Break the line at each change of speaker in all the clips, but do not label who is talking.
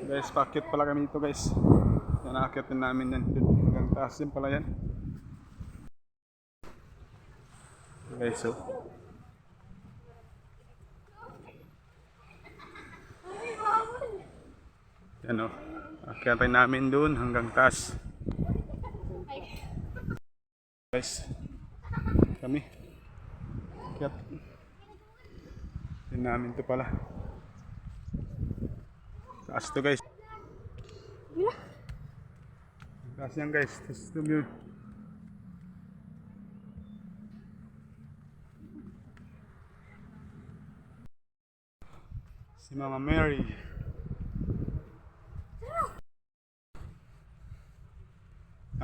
Guys, paakit pala kami dito guys. Yan, naakyat namin yan. Hanggang taas din pala yan. Guys, so. Yan o. Akyatin namin dun hanggang taas. Guys, kami. Akyat. Yan namin to pala. Taas to guys. Taas yan guys. Taas to yun. Si Mama Mary.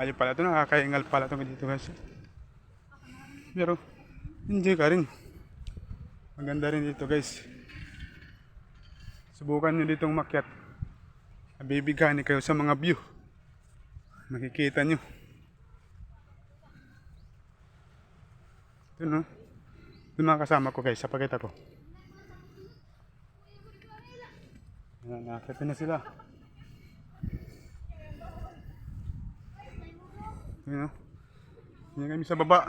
Ayun pala ito, nakakaingal pala ito dito guys. Pero enjoy ka rin. Maganda rin dito guys. Subukan nyo ditong makyat. Nabibigani kayo sa mga view. Makikita nyo. Ito no. Ito mga kasama ko guys, sapakita ko. Ayan, nakakita na sila. Ayan, ayan kami sa baba.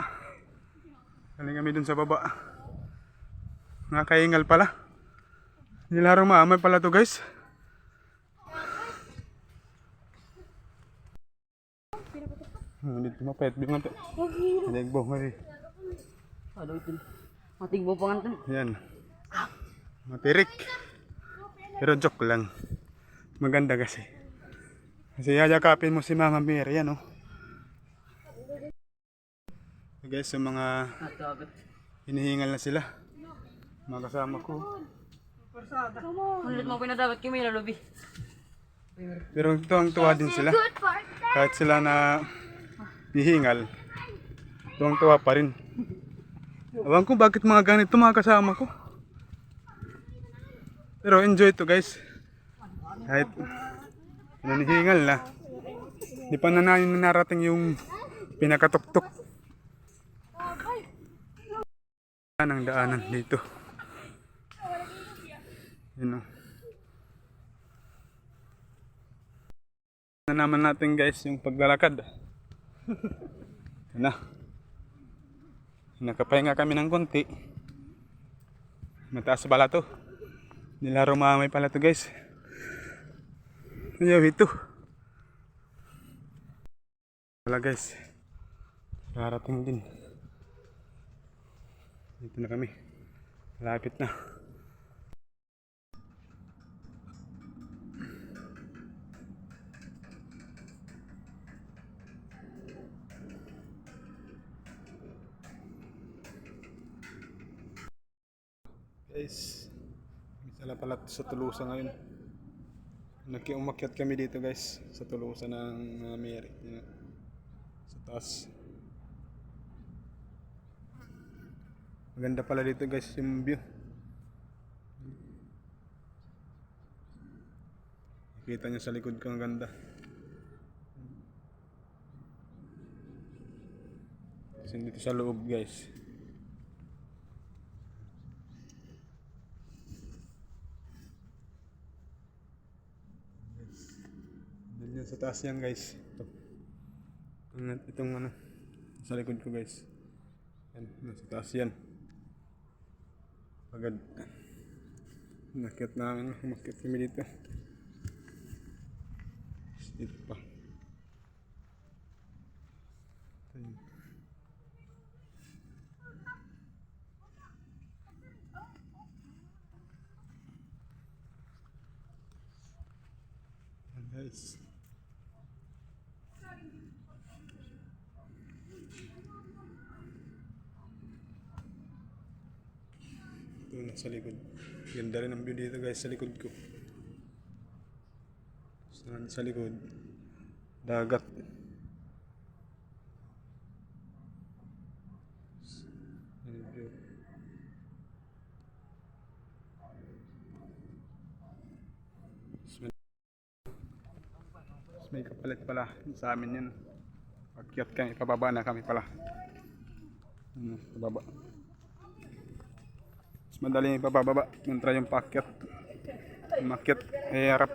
Galing kami dun sa baba. Nakakaingal pala. Nilarong maamay pala to guys. Dito mapayat bingan to. Nagbo ngari.
Aduh itu. Matigbo pa nga to.
Yan. Matirik. Pero joke lang. Maganda kasi. Kasi yayakapin mo si Mama Mary yan oh. Guys, yung mga hinihingal na sila. Mga kasama ko.
Ulit mo pinadapat kami na lobby.
Pero tuwang tuwa din sila. Kahit sila na hihingal, tuwang tuwa pa rin. Awan ko bakit mga ganito mga kasama ko. Pero enjoy to guys. Kahit nanihingal na. Di pa na namin narating yung pinakatuktok. Ang daanan dito. Yun o. Na naman natin guys yung paglalakad. Yun na. Nakapahinga kami ng konti. Mataas pala to. Nilaro mamay pala to guys. Ayaw ito. Wala guys. Darating din. Dito na kami. Malapit na. Guys, misala pala sa Tulusa ngayon. Umakyat kami dito guys sa Tulusa ng Mary. Sa taas. Maganda pala dito guys yung view. Kita nyo sa likod ko ang ganda. Kasi dito sa loob guys. Dito sa taas yan guys. Itong ano sa likod ko guys. Yan, sa taas yan. Agad nakit namin, umakit kami dito. Dito pa. Ayan guys. Sa likod. Ganda rin ang view dito guys sa likod ko. Sa likod. Dagat. May kapalit pala sa amin yan. Pagkyat kami, pababa na kami pala. Pababa. Mas madali yung pababa kontra yung paakyat. Umakyat, harap.